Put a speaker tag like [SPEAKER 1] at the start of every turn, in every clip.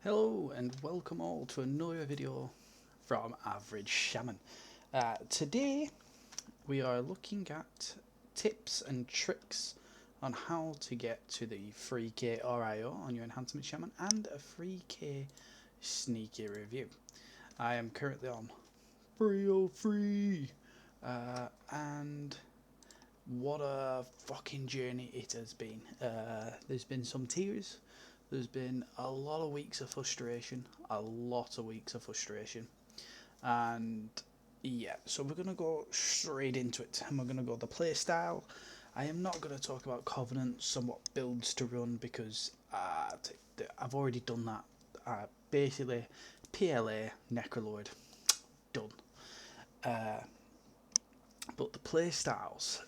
[SPEAKER 1] Hello and welcome all to another video from Average Shaman. Today we are looking at tips and tricks on how to get to the 3k RIO on your Enhancement Shaman and a 3k sneaky review. I am currently on Rio free and what a fucking journey it has been. There's been some tears. There's been a lot of weeks of frustration, and yeah, so we're gonna go straight into it, and we're gonna go the play style. I am not gonna talk about covenants and what builds to run because I've already done that. Basically, PLA Necrolord done. Uh, but the play styles,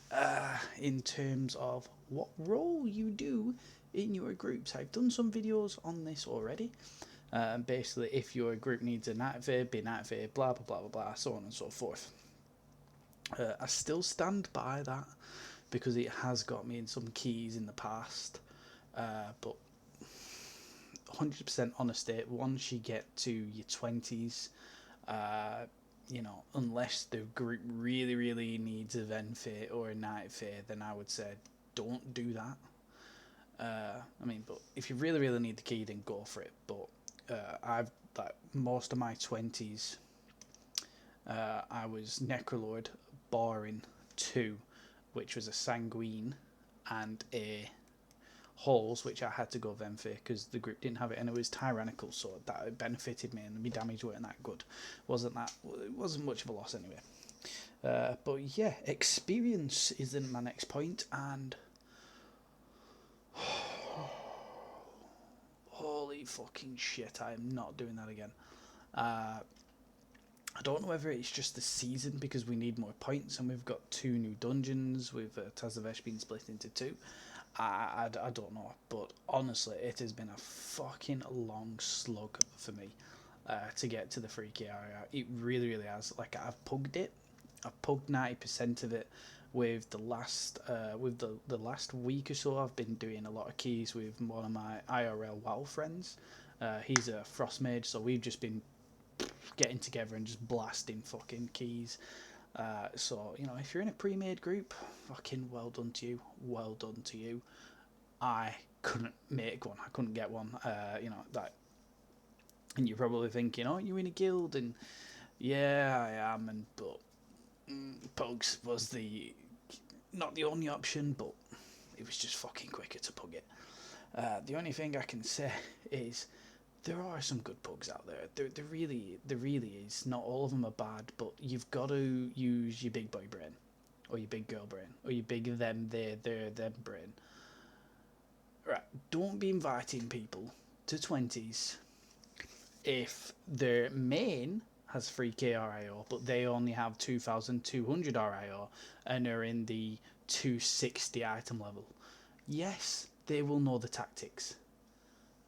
[SPEAKER 1] in terms of what role you do in your groups, I've done some videos on this already. Basically, if your group needs an activate, be an activate, blah blah blah blah blah, so on and so forth. I still stand by that because it has got me in some keys in the past. But 100% honesty, once you get to your 20s, unless the group really needs a Ven Fae or a Night Fae, then I would say don't do that. But if you really need the key, then go for it. But I've like most of my 20s, I was Necrolord, barring two, which was a Sanguine and a Halls, which I had to go Venfae because the group didn't have it, and it was tyrannical, so that benefited me, and my damage weren't that good. It wasn't much of a loss anyway. But yeah, experience is in my next point, and holy fucking shit, I am not doing that again. I don't know whether it's just the season because we need more points and we've got two new dungeons with Tazavesh being split into two. I don't know, but honestly, it has been a fucking long slug for me to get to the 3k area. It really has. Like, I've pugged it. I've pugged 90% of it. With the last week or so, I've been doing a lot of keys with one of my IRL WoW friends. He's a frost mage, so we've just been getting together and just blasting fucking keys. So, if you're in a pre-made group, fucking well done to you. Well done to you. I couldn't make one. I couldn't get one. That. And you're probably thinking, oh, you're in a guild, and yeah, I am. But Pugs was not the only option, but it was just fucking quicker to pug it. The only thing I can say is there are some good pugs out there. There really is. Not all of them are bad, but you've got to use your big boy brain, or your big girl brain, or your big them, them brain. Right, don't be inviting people to 20s if their main has 3k RIO, but they only have 2200 RIO and are in the 260 item level. Yes, they will know the tactics.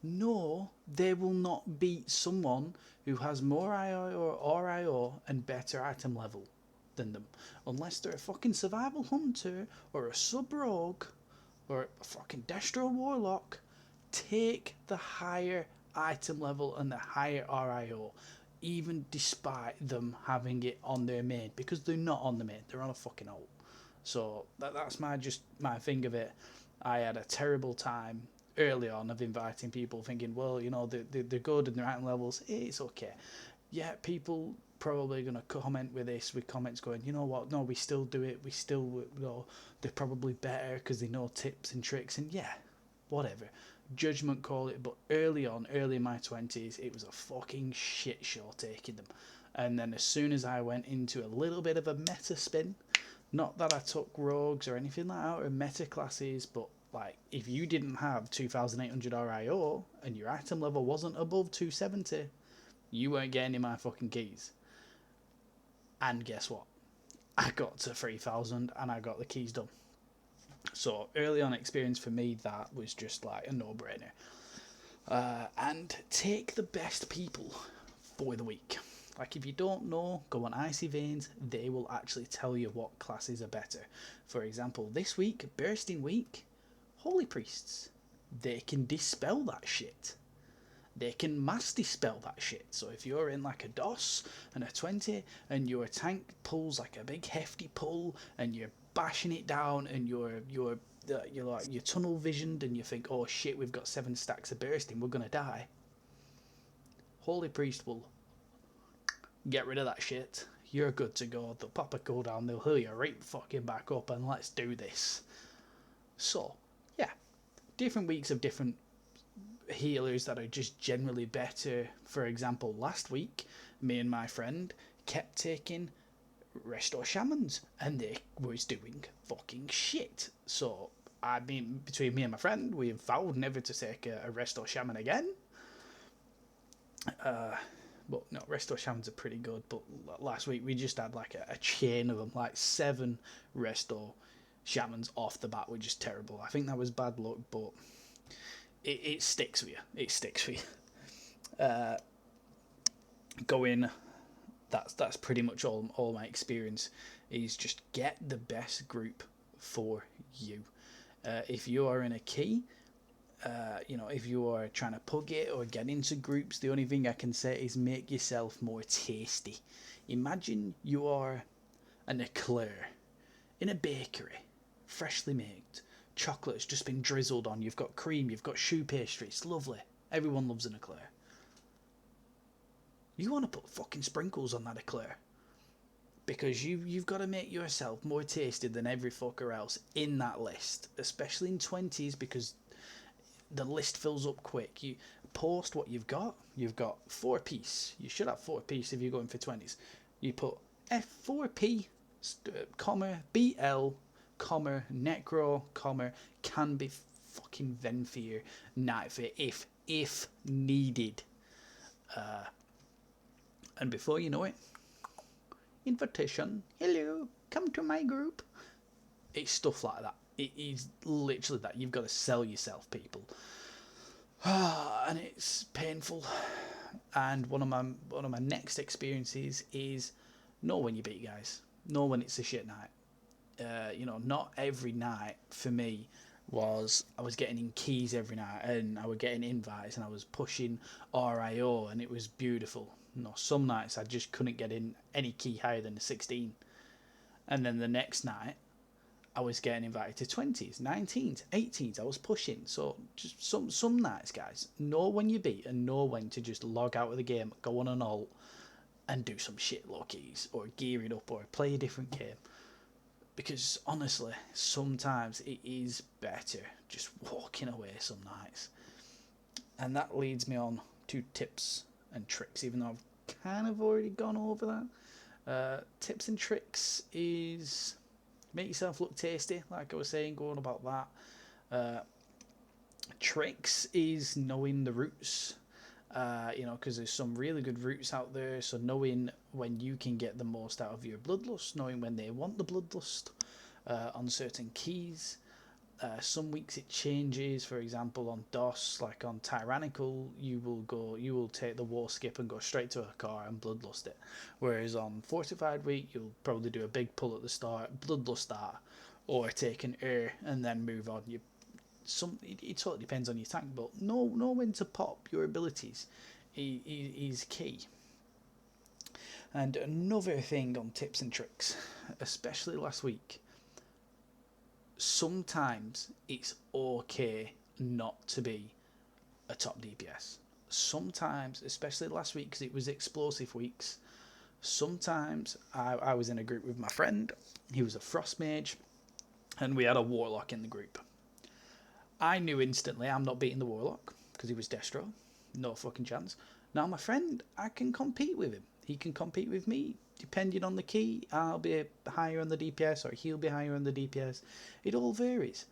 [SPEAKER 1] No, they will not beat someone who has more IO or RIO and better item level than them. Unless they're a fucking survival hunter or a sub rogue or a fucking Destro Warlock. Take the higher item level and the higher RIO, even despite them having it on their main, because they're not on the main, they're on a fucking ult. So that's my thing of it. I had a terrible time early on of inviting people, thinking, well, they're good and their item levels, it's okay. Yeah, people probably going to comment with this, with comments going, you know what, no, we still do it, they're probably better because they know tips and tricks, and yeah, whatever, judgment call it. But early in my 20s, it was a fucking shit show taking them. And then as soon as I went into a little bit of a meta spin, not that I took rogues or anything like that, or meta classes, but like, if you didn't have 2800 RIO and your item level wasn't above 270, you weren't getting in my fucking keys. And guess what? I got to 3000 and I got the keys done. So early on experience for me, that was just like a no-brainer. And take the best people for the week. Like, if you don't know, go on Icy Veins. They will actually tell you what classes are better. For example, this week, Bursting Week, Holy Priests. They can dispel that shit. they can mass dispel that shit. So if you're in like a DOS and a 20 and your tank pulls like a big hefty pull and you're bashing it down and you're like you're tunnel visioned and you think, oh shit, we've got 7 stacks of bursting, we're gonna die. Holy Priest will get rid of that shit. You're good to go. They'll pop a cooldown, they'll heal you right fucking back up, and let's do this. So, yeah, different weeks of different healers that are just generally better. For example, last week, me and my friend kept taking Restore Shamans, and they was doing fucking shit. So, I mean, between me and my friend, we have vowed never to take a Restore Shaman again. But no, Restore Shamans are pretty good. But last week we just had like a chain of them, like 7 Restore Shamans off the bat were just terrible. I think that was bad luck, but it sticks with you. It sticks with you. Going, that's pretty much all my experience is just get the best group for you. If you are in a key, if you are trying to pug it or get into groups, the only thing I can say is make yourself more tasty. Imagine you are an eclair in a bakery, freshly made. Chocolate has just been drizzled on. You've got cream, you've got choux pastry. It's lovely. Everyone loves an eclair. You want to put fucking sprinkles on that eclair. Because you've got to make yourself more tasty than every fucker else in that list. Especially in 20s, because the list fills up quick. You post what you've got. You've got 4-piece. You should have 4-piece if you're going for 20s. You put F4P, comma, BL, comma, Necro, comma, can be fucking Venfear, Nightfear, if needed. And before you know it, invitation, hello, come to my group. It's stuff like that. It is literally that. You've got to sell yourself, people. And it's painful. And one of my next experiences is know when you beat guys. Know when it's a shit night. Not every night for me was I was getting in keys every night and I was getting invites and I was pushing RIO and it was beautiful. No, some nights I just couldn't get in any key higher than a 16. And then the next night I was getting invited to 20s, 19s, 18s. I was pushing. So just some nights, guys, know when you beat and know when to just log out of the game, go on an alt and do some shit low keys or gear it up or play a different game. Because honestly, sometimes it is better just walking away some nights. And that leads me on to tips and tricks, even though I've kind of already gone over that. Tips and tricks is make yourself look tasty, like I was saying, going about that. Tricks is knowing the routes, because there's some really good routes out there, so knowing when you can get the most out of your bloodlust, knowing when they want the bloodlust on certain keys. Some weeks it changes. For example, on DOS, like on Tyrannical, you will take the war skip and go straight to a car and bloodlust it. Whereas on Fortified week, you'll probably do a big pull at the start, bloodlust that, or take an air and then move on. It totally depends on your tank, but know when to pop your abilities is key. And another thing on tips and tricks, especially last week, sometimes it's okay not to be a top DPS. Sometimes, especially last week because it was explosive weeks, sometimes I was in a group with my friend. He was a frost mage and we had a warlock in the group. I knew instantly I'm not beating the warlock because he was Destro. No fucking chance. Now my friend, I can compete with him. He can compete with me. Depending on the key, I'll be higher on the DPS or he'll be higher on the DPS. It all varies.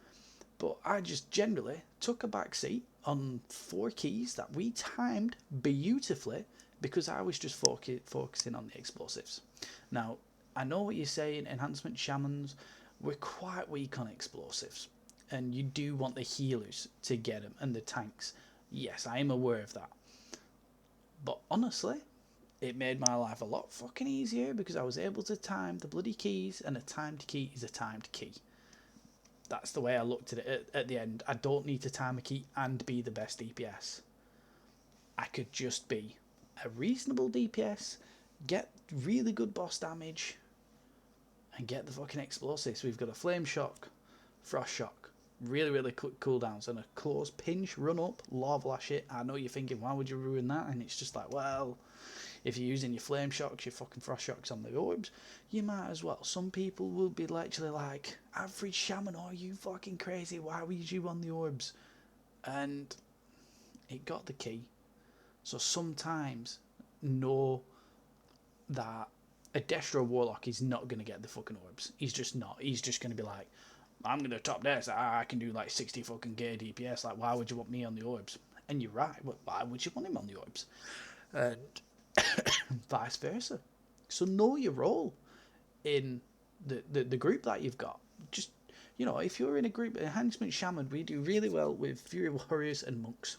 [SPEAKER 1] But I just generally took a back seat on 4 keys that we timed beautifully because I was just focusing on the explosives. Now, I know what you're saying, enhancement shamans, we're quite weak on explosives. And you do want the healers to get them and the tanks. Yes, I am aware of that. But honestly, it made my life a lot fucking easier because I was able to time the bloody keys, and a timed key is a timed key. That's the way I looked at it at the end. I don't need to time a key and be the best DPS. I could just be a reasonable DPS, get really good boss damage, and get the fucking explosives. We've got a Flame Shock, Frost Shock, really, really quick cooldowns, and a Close Pinch, Run Up, Lava Lash it. I know you're thinking, why would you ruin that? And it's just like, well, if you're using your Flame Shocks, your fucking Frost Shocks on the orbs, you might as well. Some people will be literally like, average Shaman, are you fucking crazy? Why would you on the orbs? And it got the key. So sometimes know that a Destro Warlock is not going to get the fucking orbs. He's just not. He's just going to be like, I'm going to top this. I can do like 60 fucking K DPS. Like, why would you want me on the orbs? And you're right. But why would you want him on the orbs? And vice versa. So know your role in the group that you've got. Just, you know, if you're in a group, Enhancement Shaman, we do really well with Fury Warriors and Monks.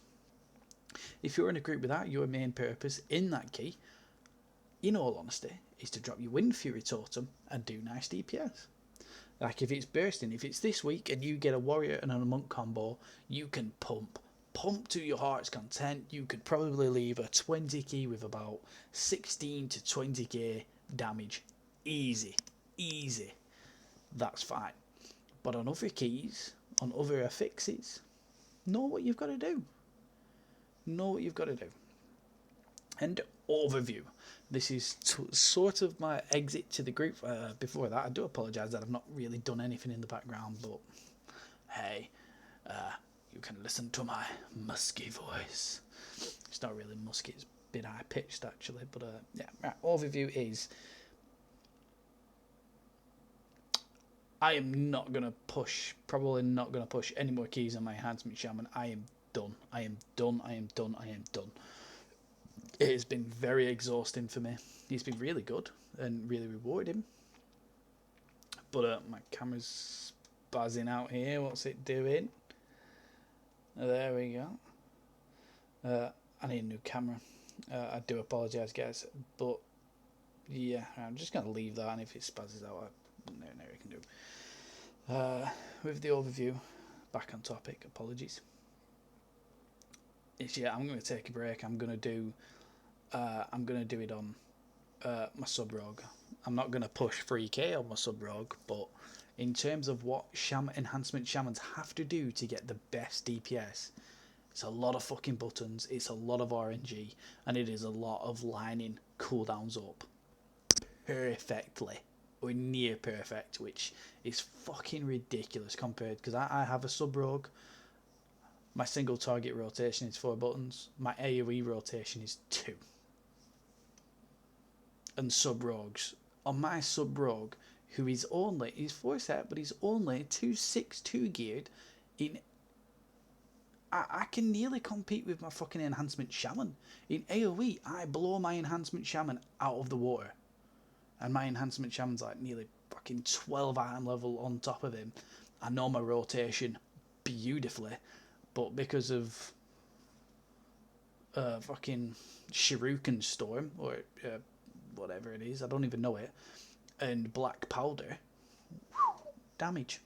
[SPEAKER 1] If you're in a group without your main purpose in that key, in all honesty, is to drop your Wind Fury Totem and do nice DPS. Like if it's bursting, if it's this week and you get a warrior and a monk combo, you can pump to your heart's content. You could probably leave a 20 key with about 16 to 20k damage. Easy. That's fine. But on other keys, on other affixes, know what you've got to do. And overview. This is sort of my exit to the group. Before that, I do apologise that I've not really done anything in the background, but hey, you can listen to my musky voice. It's not really musky, it's a bit high pitched actually, but yeah, right, overview is I am not going to push, probably not going to push any more keys on my Enhancement Shaman. I am done. It has been very exhausting for me. He's been really good and really rewarding. But my camera's buzzing out here. What's it doing? There we go. I need a new camera. I do apologise, guys. But yeah, I'm just going to leave that. And if it spazzes out, no, you can do. With the overview, back on topic. Apologies. Yeah, I'm going to take a break. I'm going to do it on my sub rogue. I'm not going to push 3k on my sub rogue, but in terms of what enhancement shamans have to do to get the best DPS, it's a lot of fucking buttons, it's a lot of RNG, and it is a lot of lining cooldowns up perfectly, or near perfect, which is fucking ridiculous compared, because I have a sub rogue. My single target rotation is 4 buttons. My AoE rotation is 2. And sub rogues. On my sub rogue, who is only, he's 4 set, but he's only 262 geared, in I can nearly compete with my fucking Enhancement Shaman. In AoE, I blow my Enhancement Shaman out of the water. And my Enhancement Shaman's like nearly fucking 12 item level on top of him. I know my rotation beautifully. But because of fucking Shuriken Storm, or whatever it is, I don't even know it, and Black Powder, damage.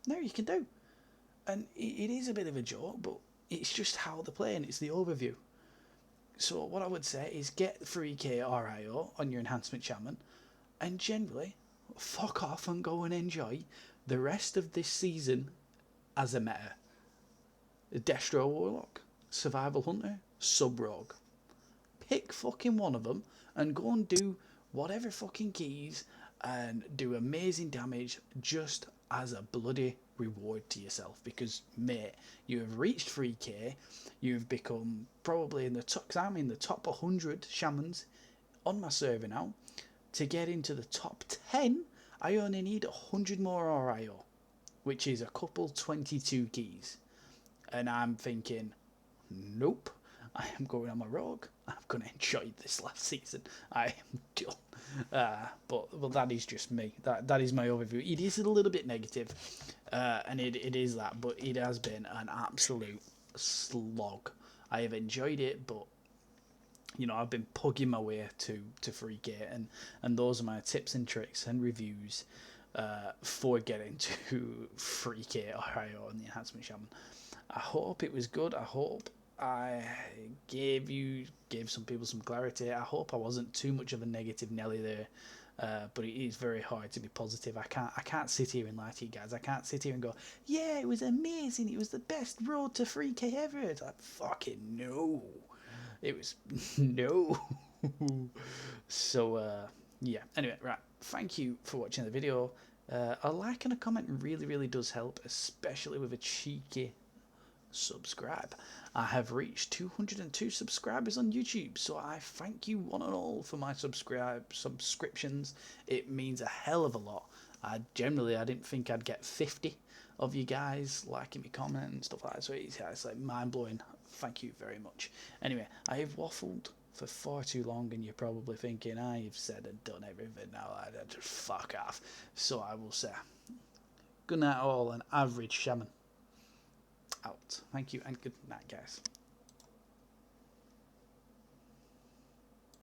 [SPEAKER 1] No, you can do. And it is a bit of a joke, but it's just how they're playing, it's the overview. So what I would say is get 3k RIO on your Enhancement Shaman, and generally, fuck off and go and enjoy the rest of this season as a meta. Destro Warlock, Survival Hunter, Sub Rogue. Pick fucking one of them and go and do whatever fucking keys and do amazing damage just as a bloody reward to yourself, because mate, you have reached 3k, you've become probably in the top, cause I'm in the top 100 shamans on my server now. To get into the top 10, I only need 100 more RIO, which is a couple 22 keys. And I'm thinking, nope, I am going on my rogue. I'm going to enjoy this last season. I am done. But that is just me. That is my overview. It is a little bit negative, and it is that, but it has been an absolute slog. I have enjoyed it, but you know, I've been pugging my way to 3k, and those are my tips and tricks and reviews for getting to 3k RIO on the Enhancement Shaman. I hope it was good. I hope I gave some people some clarity. I hope I wasn't too much of a negative Nelly there. But it is very hard to be positive. I can't sit here and lie to you guys. I can't sit here and go, yeah, it was amazing. It was the best road to 3K ever. It's like, fucking no. It was no. So yeah. Anyway, right. Thank you for watching the video. A like and a comment really, really does help, especially with a cheeky subscribe. I have reached 202 subscribers on YouTube, so I thank you one and all for my subscriptions. It means a hell of a lot. I didn't think I'd get 50 of you guys liking me comment and stuff like that, so it's like mind-blowing. Thank you very much. Anyway, I have waffled for far too long, and you're probably thinking, you've said and done everything now, I just fuck off. So I will say, good night all, and average shaman out. Thank you and good night, guys.